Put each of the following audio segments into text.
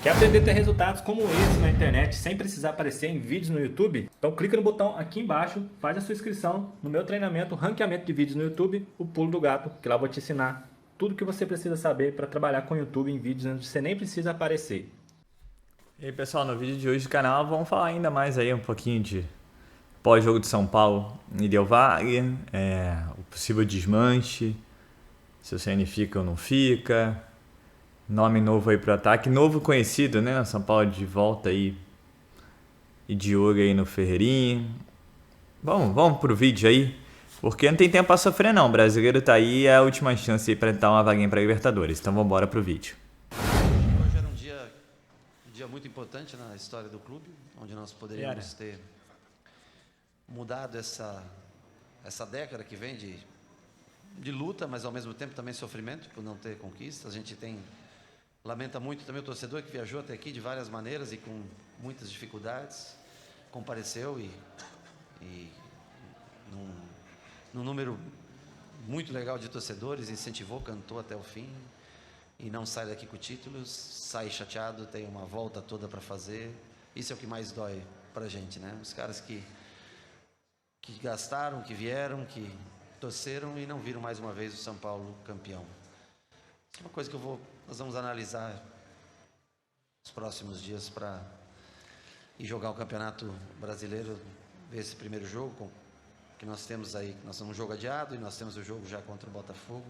Quer aprender a ter resultados como esse na internet sem precisar aparecer em vídeos no YouTube? Então clica no botão aqui embaixo, faz a sua inscrição no meu treinamento Ranqueamento de Vídeos no YouTube, o Pulo do Gato, que lá eu vou te ensinar tudo o que você precisa saber para trabalhar com o YouTube em vídeos onde você nem precisa aparecer. E aí pessoal, no vídeo de hoje do canal vamos falar ainda mais aí um pouquinho de pós-jogo de São Paulo e Del Valle, o possível desmanche, se o CN fica ou não fica, nome novo aí pro ataque, novo conhecido, né? São Paulo de volta aí e de olho aí no Ferreirinha. Vamos pro vídeo aí, porque não tem tempo pra sofrer não, o brasileiro tá aí, é a última chance aí pra dar uma vaguinha pra Libertadores, então vamos embora pro vídeo. Hoje era um dia muito importante na história do clube, onde nós poderíamos ter mudado essa década que vem de luta, mas ao mesmo tempo também sofrimento por não ter conquistas. A gente lamenta muito também o torcedor que viajou até aqui de várias maneiras e com muitas dificuldades, compareceu e num número muito legal de torcedores, incentivou, cantou até o fim e não sai daqui com títulos, sai chateado, tem uma volta toda para fazer. Isso é o que mais dói pra gente, né? Os caras que gastaram, que vieram, que torceram e não viram mais uma vez o São Paulo campeão. Isso é uma coisa que nós vamos analisar nos próximos dias para ir jogar o Campeonato Brasileiro, ver esse primeiro jogo que nós temos aí. Nós temos um jogo adiado e nós temos o jogo já contra o Botafogo.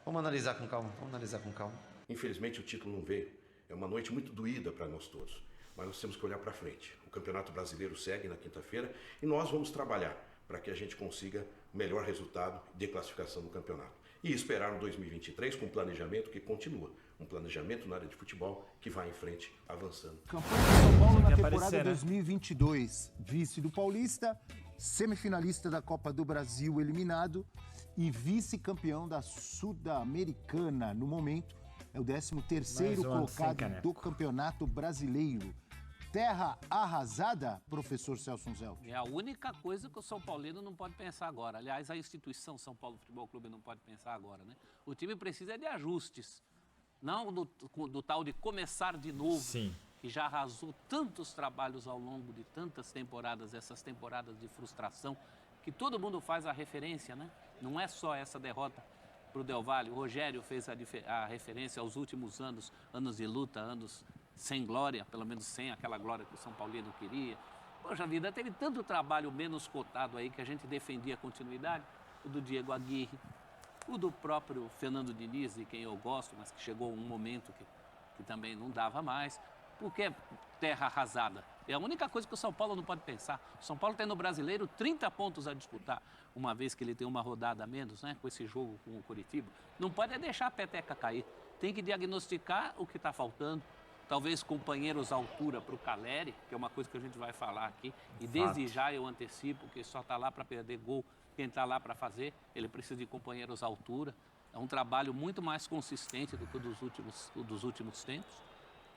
Vamos analisar com calma, Infelizmente o título não veio. É uma noite muito doída para nós todos, mas nós temos que olhar para frente. O Campeonato Brasileiro segue na quinta-feira e nós vamos trabalhar para que a gente consiga o melhor resultado de classificação do campeonato. E esperar no 2023 com um planejamento que continua. Um planejamento na área de futebol que vai em frente, avançando. Campanha de São Paulo na temporada 2022. Vice do Paulista, semifinalista da Copa do Brasil eliminado e vice-campeão da Sul-Americana. No momento, é o 13º colocado do Campeonato Brasileiro. Terra arrasada, professor Celso Unzel? É a única coisa que o São Paulino não pode pensar agora. Aliás, a instituição São Paulo Futebol Clube não pode pensar agora, né? O time precisa de ajustes, não do tal de começar de novo. Sim. Que já arrasou tantos trabalhos ao longo de tantas temporadas, essas temporadas de frustração, que todo mundo faz a referência, né? Não é só essa derrota para o Del Valle. O Rogério fez a referência aos últimos anos de luta, anos sem glória, pelo menos sem aquela glória que o São Paulino queria. Poxa vida, teve tanto trabalho menos cotado aí que a gente defendia a continuidade. O do Diego Aguirre, o do próprio Fernando Diniz, de quem eu gosto, mas que chegou um momento que também não dava mais. Porque terra arrasada. É a única coisa que o São Paulo não pode pensar. O São Paulo tem no Brasileiro 30 pontos a disputar, uma vez que ele tem uma rodada a menos, né, com esse jogo com o Coritiba. Não pode deixar a peteca cair. Tem que diagnosticar o que está faltando. Talvez companheiros à altura para o Caleri, que é uma coisa que a gente vai falar aqui. E desde já eu antecipo que só está lá para perder gol quem está lá para fazer. Ele precisa de companheiros à altura. É um trabalho muito mais consistente do que o dos últimos tempos.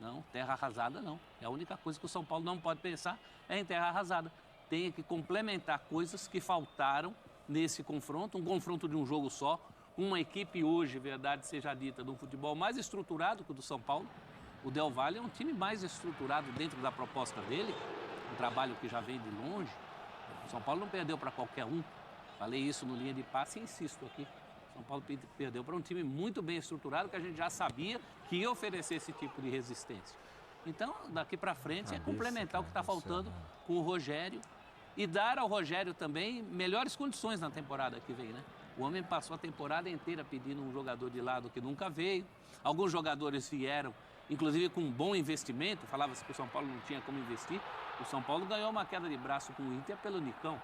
Não, terra arrasada não. É a única coisa que o São Paulo não pode pensar é em terra arrasada. Tem que complementar coisas que faltaram nesse confronto, um confronto de um jogo só, uma equipe hoje, verdade seja dita, de um futebol mais estruturado que o do São Paulo. O Del Valle é um time mais estruturado dentro da proposta dele, um trabalho que já vem de longe. O São Paulo não perdeu para qualquer um. Falei isso no linha de passe e insisto aqui. São Paulo perdeu para um time muito bem estruturado, que a gente já sabia que ia oferecer esse tipo de resistência. Então, daqui para frente, é complementar o que está faltando com o Rogério e dar ao Rogério também melhores condições na temporada que vem, né? O homem passou a temporada inteira pedindo um jogador de lado que nunca veio. Alguns jogadores vieram, inclusive com um bom investimento. Falava-se que o São Paulo não tinha como investir. O São Paulo ganhou uma queda de braço com o Inter pelo Nicão.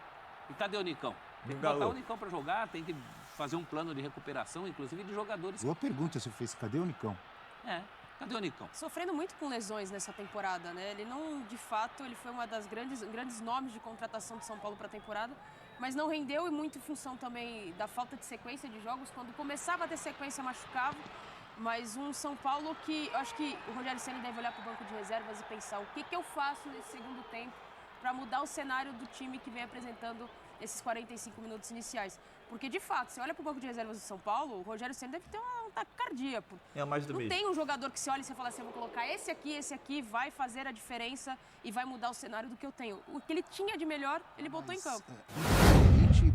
E cadê o Nicão? Tem que botar o Nicão para jogar, tem que fazer um plano de recuperação, inclusive de jogadores. Boa pergunta, você fez. Cadê o Nicão? Cadê o Nicão? Sofrendo muito com lesões nessa temporada, né? Ele não, de fato, ele foi uma das grandes nomes de contratação de São Paulo para a temporada, mas não rendeu e muito em função também da falta de sequência de jogos. Quando começava a ter sequência, machucava. Mas um São Paulo que eu acho que o Rogério Ceni deve olhar para o banco de reservas e pensar o que eu faço nesse segundo tempo para mudar o cenário do time que vem apresentando esses 45 minutos iniciais. Porque, de fato, você olha para o banco de reservas do São Paulo, o Rogério Ceni deve ter um ataque cardíaco. É mais do Não mesmo. tem um jogador que você olha e você fala assim, eu vou colocar esse aqui, vai fazer a diferença e vai mudar o cenário do que eu tenho. O que ele tinha de melhor, ele botou em campo. Realmente,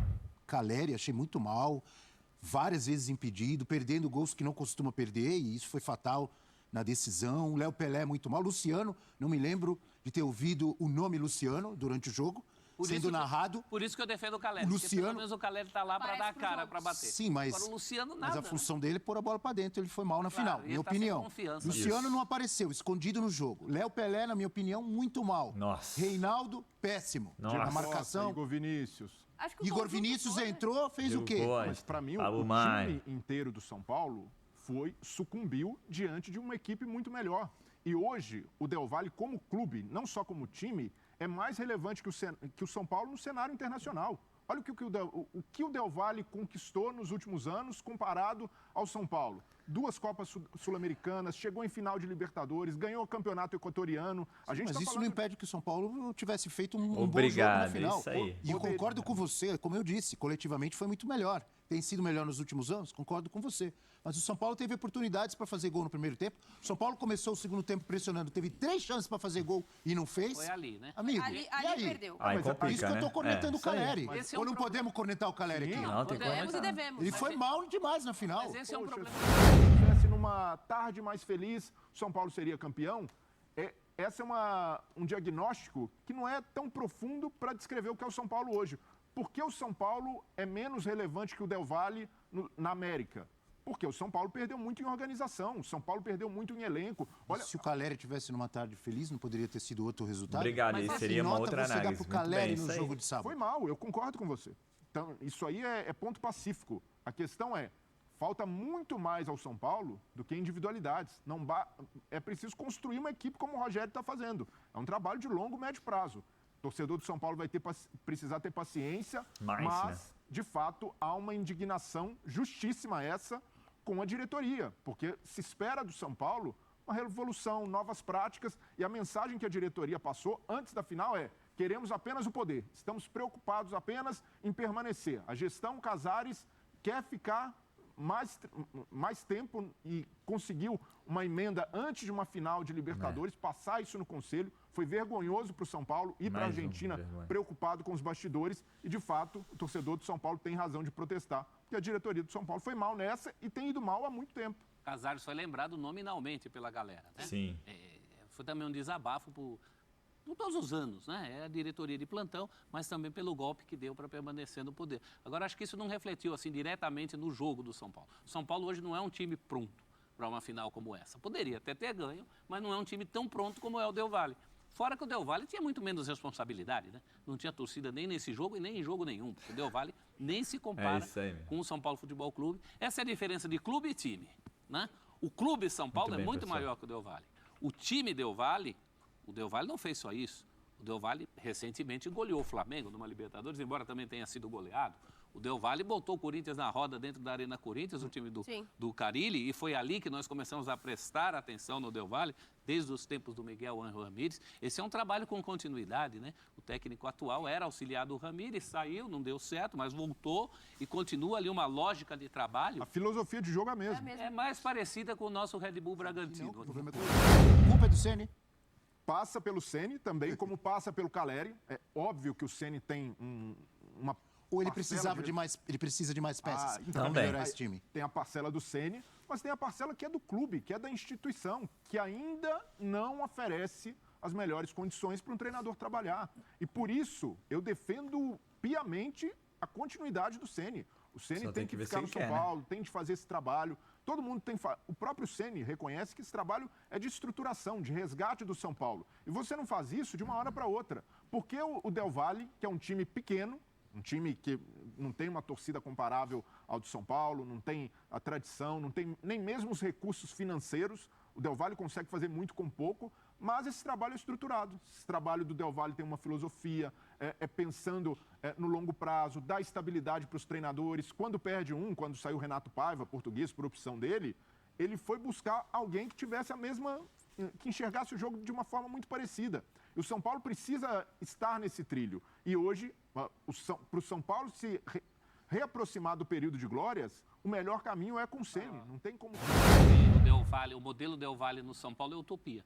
Caleri, achei muito mal, várias vezes impedido, perdendo gols que não costuma perder, e isso foi fatal na decisão. Léo Pelé, muito mal. Luciano, não me lembro de ter ouvido o nome Luciano durante o jogo. Sendo narrado. Por isso que eu defendo o Caleri. Luciano, porque pelo menos o Caleri tá lá para dar a cara, para bater. Sim, mas, agora o Luciano nada, mas a função dele é pôr a bola para dentro. Ele foi mal na Claro, final, minha opinião. Luciano não apareceu, escondido no jogo. Léo Pelé, na minha opinião, muito mal. Nossa. Reinaldo, péssimo. Na marcação. Igor Vinícius. Acho que o Igor Vinícius entrou, fez o quê? Mas para mim, o time inteiro do São Paulo sucumbiu diante de uma equipe muito melhor. E hoje, o Del Valle, como clube, não só como time, é mais relevante que o São Paulo no cenário internacional. Olha o que o Del Valle conquistou nos últimos anos comparado ao São Paulo. 2 Copas Sul-Americanas, chegou em final de Libertadores, ganhou o campeonato equatoriano. Mas isso não impede que o São Paulo tivesse feito um bom jogo na final. Isso aí. E eu concordo com você, como eu disse, coletivamente foi muito melhor. Tem sido melhor nos últimos anos, concordo com você. Mas o São Paulo teve oportunidades para fazer gol no primeiro tempo. O São Paulo começou o segundo tempo pressionando, teve 3 chances para fazer gol e não fez. Foi ali, né? Amigo, Ali perdeu. Aí complica, isso que eu tô cornetando o Caleri. Esse Ou não podemos cornetar o Caleri aqui? Não, tem Podemos e devemos. Ele foi mal demais na final. Mas esse é um problema. Se estivesse numa tarde mais feliz, o São Paulo seria campeão. Esse é um diagnóstico que não é tão profundo para descrever o que é o São Paulo hoje. Por que o São Paulo é menos relevante que o Del Valle na América? Porque o São Paulo perdeu muito em organização, o São Paulo perdeu muito em elenco. Olha, se o Caleri tivesse numa tarde feliz, não poderia ter sido outro resultado? Obrigado, isso seria uma outra análise. Você dá pro Caleri no jogo de sábado. Foi mal, eu concordo com você. Então, isso aí é ponto pacífico. A questão falta muito mais ao São Paulo do que individualidades. É preciso construir uma equipe como o Rogério está fazendo. É um trabalho de longo, médio prazo. O torcedor do São Paulo vai precisar ter paciência, mas, de fato, há uma indignação justíssima essa com a diretoria, porque se espera do São Paulo uma revolução, novas práticas, e a mensagem que a diretoria passou antes da final queremos apenas o poder, estamos preocupados apenas em permanecer. A gestão Casares quer ficar mais tempo e conseguiu uma emenda antes de uma final de Libertadores, passar isso no Conselho. Foi vergonhoso para o São Paulo ir para a Argentina preocupado com os bastidores e, de fato, o torcedor do São Paulo tem razão de protestar, porque a diretoria do São Paulo foi mal nessa e tem ido mal há muito tempo. Casares foi lembrado nominalmente pela galera, né? Sim. Foi também um desabafo por todos os anos, né? É a diretoria de plantão, mas também pelo golpe que deu para permanecer no poder. Agora, acho que isso não refletiu assim diretamente no jogo do São Paulo. O São Paulo hoje não é um time pronto para uma final como essa. Poderia até ter ganho, mas não é um time tão pronto como é o Del Valle. Fora que o Del Valle tinha muito menos responsabilidade, né? Não tinha torcida nem nesse jogo e nem em jogo nenhum. O Del Valle nem se compara com o São Paulo Futebol Clube. Essa é a diferença de clube e time, né? O clube São Paulo é muito maior que o Del Valle. O time Del Valle, o Del Valle não fez só isso. O Del Valle recentemente goleou o Flamengo numa Libertadores, embora também tenha sido goleado. O Del Valle botou o Corinthians na roda dentro da Arena Corinthians, o time do Carille, e foi ali que nós começamos a prestar atenção no Del Valle, desde os tempos do Miguel Ángel Ramírez. Esse é um trabalho com continuidade, né? O técnico atual era auxiliar do Ramírez, saiu, não deu certo, mas voltou e continua ali uma lógica de trabalho. A filosofia de jogo é a mesma. É mais parecida com o nosso Red Bull Bragantino. A culpa é do Ceni? Passa pelo Ceni também, como passa pelo Caleri. É óbvio que o Ceni tem uma... Ou ele precisa de mais peças para melhorar esse time? Tem a parcela do Ceni, mas tem a parcela que é do clube, que é da instituição, que ainda não oferece as melhores condições para um treinador trabalhar. E por isso eu defendo piamente a continuidade do Ceni. O Ceni tem que ficar no São Paulo, tem de fazer esse trabalho. Todo mundo tem... O próprio Ceni reconhece que esse trabalho é de estruturação, de resgate do São Paulo. E você não faz isso de uma hora para outra. Porque o Del Valle, que é um time pequeno, um time que não tem uma torcida comparável ao do São Paulo, não tem a tradição, não tem nem mesmo os recursos financeiros. O Del Valle consegue fazer muito com pouco, mas esse trabalho é estruturado. Esse trabalho do Del Valle tem uma filosofia, pensando no longo prazo, dá estabilidade para os treinadores. Quando perde quando saiu o Renato Paiva, português, por opção dele, ele foi buscar alguém que tivesse que enxergasse o jogo de uma forma muito parecida. E o São Paulo precisa estar nesse trilho. E hoje, para o São Paulo reaproximar do período de glórias, o melhor caminho é com o Ceni. Não tem como... O modelo Del Valle no São Paulo é utopia.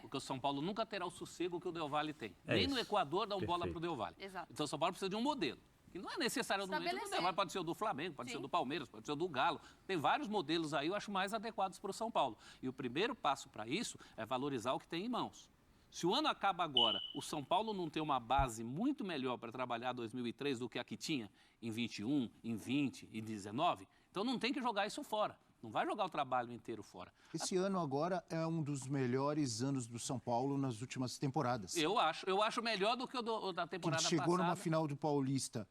Porque o São Paulo nunca terá o sossego que o Del Valle tem. Nem no Equador dão bola pro Del Valle. Exato. Então o São Paulo precisa de um modelo. E não é necessariamente do Del Valle, pode ser o do Flamengo, pode ser o do Palmeiras, pode ser o do Galo. Tem vários modelos aí, eu acho, mais adequados para o São Paulo. E o primeiro passo para isso é valorizar o que tem em mãos. Se o ano acaba agora, o São Paulo não tem uma base muito melhor para trabalhar 2003 do que a que tinha em 21, em 20 e 19, então não tem que jogar isso fora. Não vai jogar o trabalho inteiro fora. Esse ano agora é um dos melhores anos do São Paulo nas últimas temporadas. Eu acho melhor do que o da temporada passada. Chegou numa final do Paulista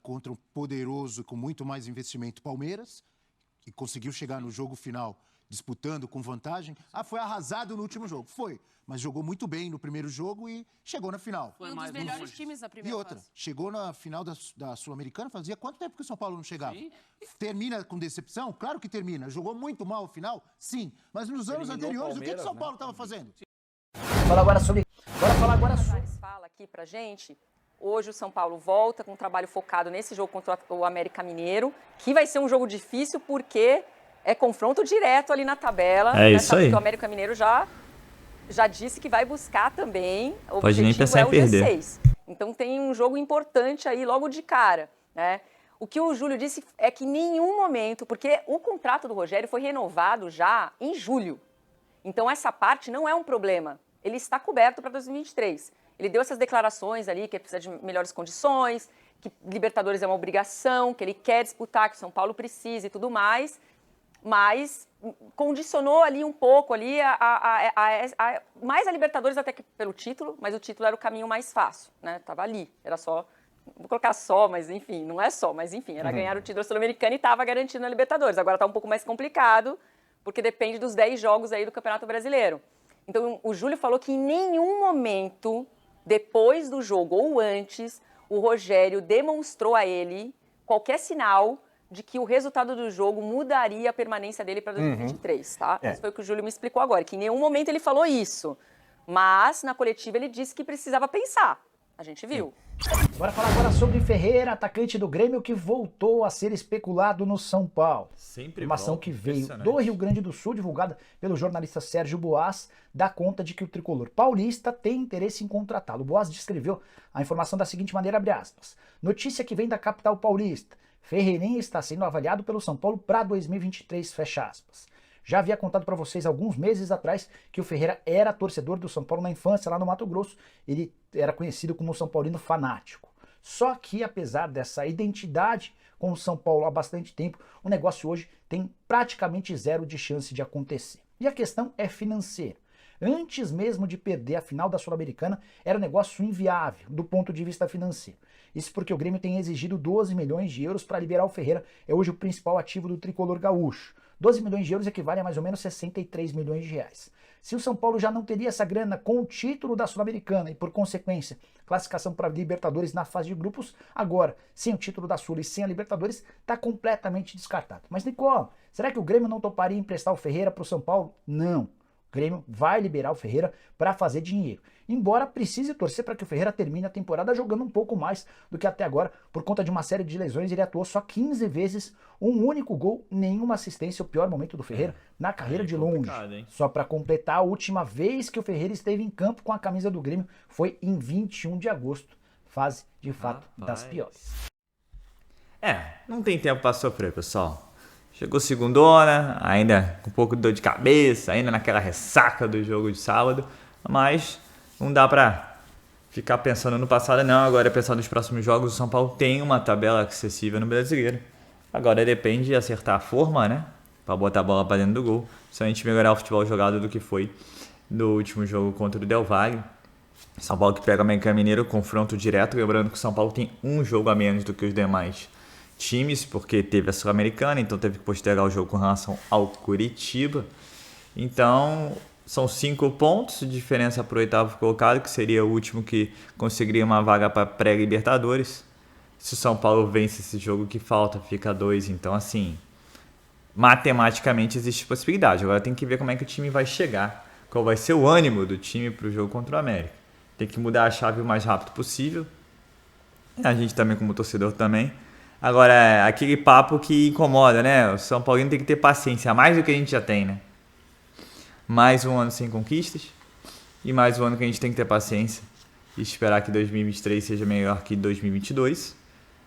contra um poderoso, com muito mais investimento, Palmeiras, e conseguiu chegar no jogo final disputando com vantagem. Foi arrasado no último jogo. Foi, mas jogou muito bem no primeiro jogo e chegou na final. Foi um dos melhores times da primeira E outra, fase. chegou na final da Sul-Americana, fazia quanto tempo que o São Paulo não chegava? Sim. Termina com decepção? Claro que termina. Jogou muito mal o final? Sim. Mas nos anos anteriores, o que o São Paulo estava fazendo? Bora falar agora sobre... Fala aqui pra gente. Hoje o São Paulo volta com um trabalho focado nesse jogo contra o América Mineiro, que vai ser um jogo difícil porque é confronto direto ali na tabela. É isso aí. O América Mineiro já disse que vai buscar também. O Pode nem pensar em perder. G6. Então tem um jogo importante aí logo de cara, né? O que o Júlio disse é que em nenhum momento, porque o contrato do Rogério foi renovado já em julho. Então essa parte não é um problema. Ele está coberto para 2023. Ele deu essas declarações ali que precisa de melhores condições, que Libertadores é uma obrigação, que ele quer disputar, que o São Paulo precisa e tudo mais, mas condicionou ali um pouco ali mais a Libertadores até que pelo título, mas o título era o caminho mais fácil, né? Tava ali, era só, vou colocar só, mas enfim, não é só, mas enfim, era ganhar o título sul-americano e estava garantido na Libertadores. Agora está um pouco mais complicado, porque depende dos 10 jogos aí do Campeonato Brasileiro. Então o Júlio falou que em nenhum momento, depois do jogo ou antes, o Rogério demonstrou a ele qualquer sinal de que o resultado do jogo mudaria a permanência dele para 2023, tá? Isso foi o que o Júlio me explicou agora, que em nenhum momento ele falou isso. Mas, na coletiva, ele disse que precisava pensar. A gente viu. Bora falar agora sobre Ferreira, atacante do Grêmio, que voltou a ser especulado no São Paulo. Sempre Informação que veio do Rio Grande do Sul, divulgada pelo jornalista Sérgio Boas, dá conta de que o tricolor paulista tem interesse em contratá-lo. Boas descreveu a informação da seguinte maneira, abre aspas. Notícia que vem da capital paulista. Ferreirinha está sendo avaliado pelo São Paulo para 2023, fecha aspas. Já havia contado para vocês alguns meses atrás que o Ferreira era torcedor do São Paulo na infância, lá no Mato Grosso. Ele era conhecido como São Paulino fanático. Só que, apesar dessa identidade com o São Paulo há bastante tempo, o negócio hoje tem praticamente zero de chance de acontecer. E a questão é financeira. Antes mesmo de perder a final da Sul-Americana, era um negócio inviável do ponto de vista financeiro. Isso porque o Grêmio tem exigido 12 milhões de euros para liberar o Ferreira, é hoje o principal ativo do tricolor gaúcho. 12 milhões de euros equivale a mais ou menos 63 milhões de reais. Se o São Paulo já não teria essa grana com o título da Sul-Americana e, por consequência, classificação para a Libertadores na fase de grupos, agora, sem o título da Sul e sem a Libertadores, está completamente descartado. Mas, Nicola, será que o Grêmio não toparia emprestar o Ferreira para o São Paulo? Não. O Grêmio vai liberar o Ferreira para fazer dinheiro. Embora precise torcer para que o Ferreira termine a temporada jogando um pouco mais do que até agora. Por conta de uma série de lesões, ele atuou só 15 vezes, um único gol, nenhuma assistência, o pior momento do Ferreira na carreira de longe. Só para completar, a última vez que o Ferreira esteve em campo com a camisa do Grêmio foi em 21 de agosto. Fase, de fato, das piores. Não tem tempo para sofrer, pessoal. Chegou segundona, ainda com um pouco de dor de cabeça, ainda naquela ressaca do jogo de sábado, mas não dá pra ficar pensando no passado não, agora é pensar nos próximos jogos. O São Paulo tem uma tabela acessível no Brasileiro. Agora depende de acertar a forma, né, pra botar a bola pra dentro do gol, se a gente melhorar o futebol jogado do que foi no último jogo contra o Del Valle. São Paulo que pega o América Mineiro, confronto direto, lembrando que o São Paulo tem um jogo a menos do que os demais times, porque teve a Sul-Americana, então teve que postergar o jogo com relação ao Curitiba. Então, são 5 pontos de diferença para o 8º colocado, que seria o último que conseguiria uma vaga para pré-Libertadores. Se o São Paulo vence esse jogo que falta, fica 2. Então, assim, matematicamente existe possibilidade. Agora tem que ver como é que o time vai chegar, qual vai ser o ânimo do time para o jogo contra o América. Tem que mudar a chave o mais rápido possível. A gente também, como torcedor, também. Agora, aquele papo que incomoda, né? O São Paulino tem que ter paciência, mais do que a gente já tem, né? Mais um ano sem conquistas e mais um ano que a gente tem que ter paciência e esperar que 2023 seja melhor que 2022.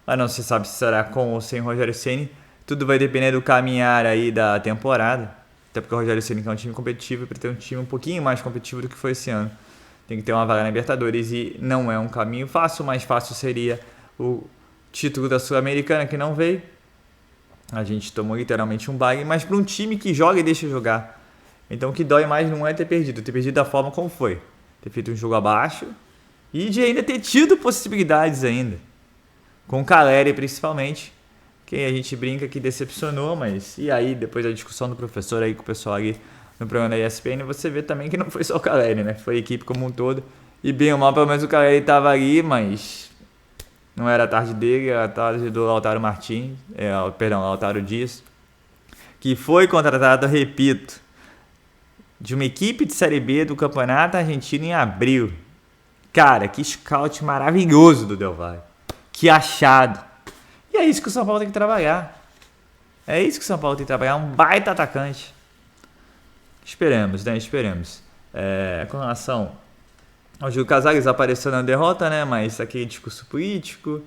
Mas não se sabe se será com ou sem Rogério Ceni. Tudo vai depender do caminhar aí da temporada. Até porque o Rogério Ceni é um time competitivo, para ter um time um pouquinho mais competitivo do que foi esse ano. Tem que ter uma vaga na Libertadores e não é um caminho fácil. Mais fácil seria o título da Sul-Americana, que não veio. A gente tomou literalmente um baile, mas para um time que joga e deixa jogar. Então o que dói mais não é ter perdido da forma como foi. Ter feito um jogo abaixo e de ainda ter tido possibilidades ainda. Com o Caleri principalmente, que a gente brinca que decepcionou, mas e aí depois da discussão do professor aí com o pessoal ali no programa da ESPN, você vê também que não foi só o Caleri, né? Foi a equipe como um todo. E bem ou mal, pelo menos o Caleri estava ali, mas não era a tarde dele, era a tarde do Lautaro Martins, Lautaro Dias, que foi contratado, repito, de uma equipe de Série B do Campeonato Argentino em abril. Cara, que scout maravilhoso do Del Valle. Que achado. E é isso que o São Paulo tem que trabalhar. Um baita atacante. Esperemos, né? Com relação ao Júlio Casares, apareceu na derrota, né? Mas aquele discurso político.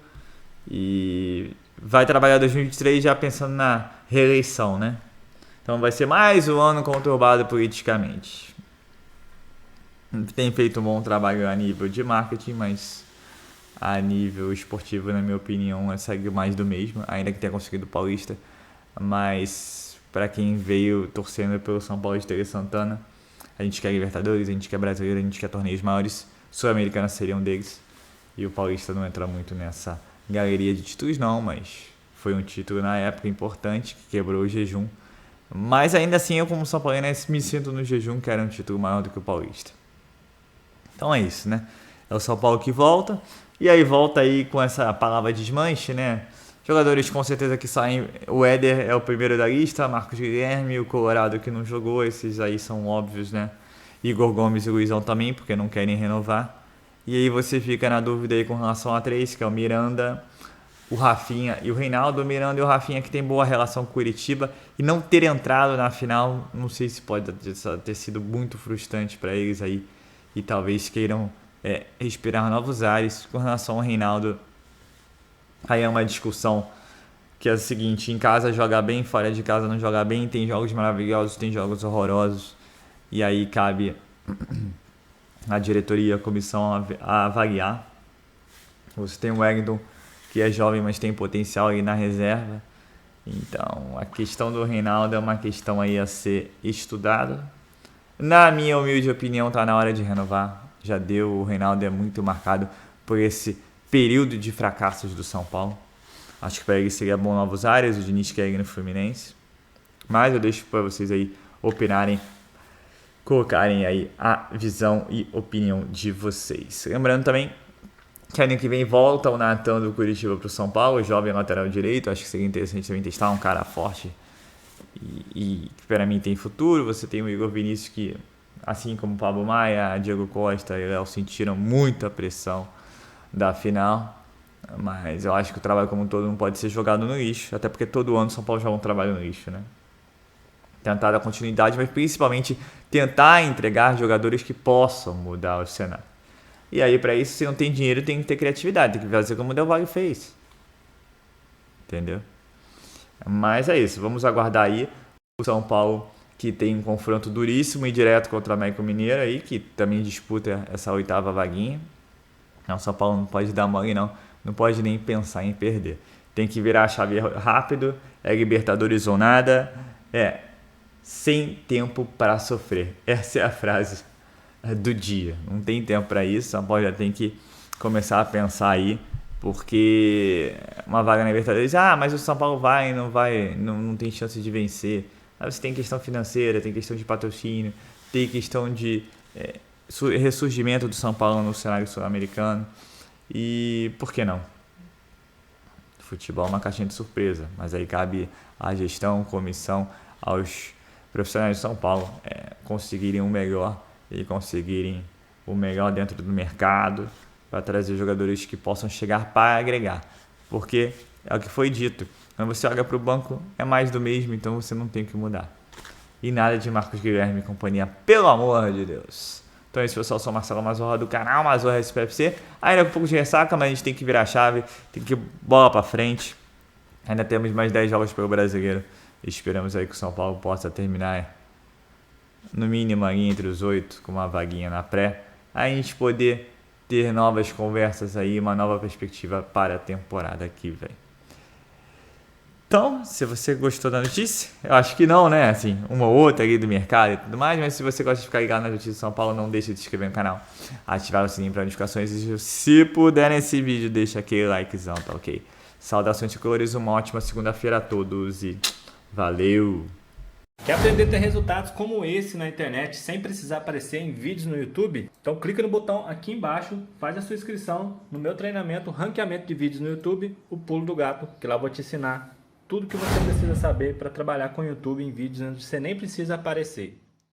E vai trabalhar 2023 já pensando na reeleição, né? Então vai ser mais um ano conturbado politicamente. Tem feito um bom trabalho a nível de marketing, mas a nível esportivo, na minha opinião, segue mais do mesmo, ainda que tenha conseguido o Paulista. Mas para quem veio torcendo pelo São Paulo de Tele Santana, a gente quer Libertadores, a gente quer Brasileiro, a gente quer torneios maiores. Sul-Americana seria um deles. E o Paulista não entra muito nessa galeria de títulos não, mas foi um título na época importante, que quebrou o jejum. Mas ainda assim, eu como São Paulino me sinto no jejum, que era um título maior do que o Paulista. Então é isso, né? É o São Paulo que volta. E aí volta aí com essa palavra desmanche, né? Jogadores com certeza que saem. O Éder é o primeiro da lista, Marcos Guilherme, o Colorado que não jogou, esses aí são óbvios, né? Igor Gomes e Luizão também, porque não querem renovar. E aí você fica na dúvida aí com relação a três, que é o Miranda, o Rafinha e o Reinaldo. O Miranda e o Rafinha que tem boa relação com o Curitiba e não ter entrado na final, não sei se pode ter sido muito frustrante para eles aí e talvez queiram respirar novos ares. Com relação ao Reinaldo, aí é uma discussão que é a seguinte: em casa joga bem, fora de casa não joga bem, tem jogos maravilhosos, tem jogos horrorosos, e aí cabe a diretoria, a comissão a avaliar. Você tem o Wellington, que é jovem, mas tem potencial aí na reserva. Então, a questão do Reinaldo é uma questão aí a ser estudada. Na minha humilde opinião, tá na hora de renovar. Já deu, o Reinaldo é muito marcado por esse período de fracassos do São Paulo. Acho que para ele seria bom novos áreas, o Diniz quer ir no Fluminense. Mas eu deixo para vocês aí opinarem, colocarem aí a visão e opinião de vocês. Lembrando também que ano que vem volta o Natan do Curitiba para o São Paulo, jovem lateral direito. Acho que seria interessante também testar um cara forte e que para mim tem futuro. Você tem o Igor Vinícius que, assim como o Pablo Maia, Diego Costa e Léo, sentiram muita pressão da final. Mas eu acho que o trabalho como um todo não pode ser jogado no lixo, até porque todo ano o São Paulo joga um trabalho no lixo, né? Tentar dar continuidade, mas principalmente tentar entregar jogadores que possam mudar o cenário. E aí, para isso, se não tem dinheiro, tem que ter criatividade, tem que fazer como o Del Valle fez. Entendeu? Mas é isso, vamos aguardar aí o São Paulo, que tem um confronto duríssimo e direto contra o América Mineiro aí, que também disputa essa 8ª vaguinha. Não, o São Paulo não pode dar mole, não pode nem pensar em perder. Tem que virar a chave rápido, é Libertadores ou nada, sem tempo para sofrer. Essa é a frase do dia. Não tem tempo para isso, São Paulo já tem que começar a pensar aí, porque uma vaga na Libertadores, mas o São Paulo não tem chance de vencer. Aí você tem questão financeira, tem questão de patrocínio, tem questão de ressurgimento do São Paulo no cenário sul-americano. E por que não? Futebol é uma caixinha de surpresa, mas aí cabe à gestão, comissão, aos profissionais de São Paulo conseguirem o melhor e conseguirem o melhor dentro do mercado para trazer jogadores que possam chegar para agregar. Porque É o que foi dito. Quando você olha para o banco, é mais do mesmo, então você não tem que mudar. E nada de Marcos Guilherme e companhia, pelo amor de Deus. Então é isso, pessoal. Eu sou o Marcelo Mazorra do canal Mazorra SPFC. Ainda com um pouco de ressaca, mas a gente tem que virar a chave, tem que bola para frente. Ainda temos mais 10 jogos pelo Brasileiro. Esperamos aí que o São Paulo possa terminar no mínimo ali entre os 8, com uma vaguinha na pré. Aí a gente poder ter novas conversas aí, uma nova perspectiva para a temporada que vem. Então, se você gostou da notícia, eu acho que não, né? Assim, uma ou outra ali do mercado e tudo mais, mas se você gosta de ficar ligado nas notícias de São Paulo, não deixe de se inscrever no canal, ativar o sininho para notificações e se puder nesse vídeo, deixa aquele likezão, tá ok? Saudações tricolores, uma ótima segunda-feira a todos e valeu! Quer aprender a ter resultados como esse na internet sem precisar aparecer em vídeos no YouTube? Então clica no botão aqui embaixo, faz a sua inscrição no meu treinamento Ranqueamento de Vídeos no YouTube, o Pulo do Gato, que lá eu vou te ensinar tudo que você precisa saber para trabalhar com o YouTube em vídeos onde você nem precisa aparecer.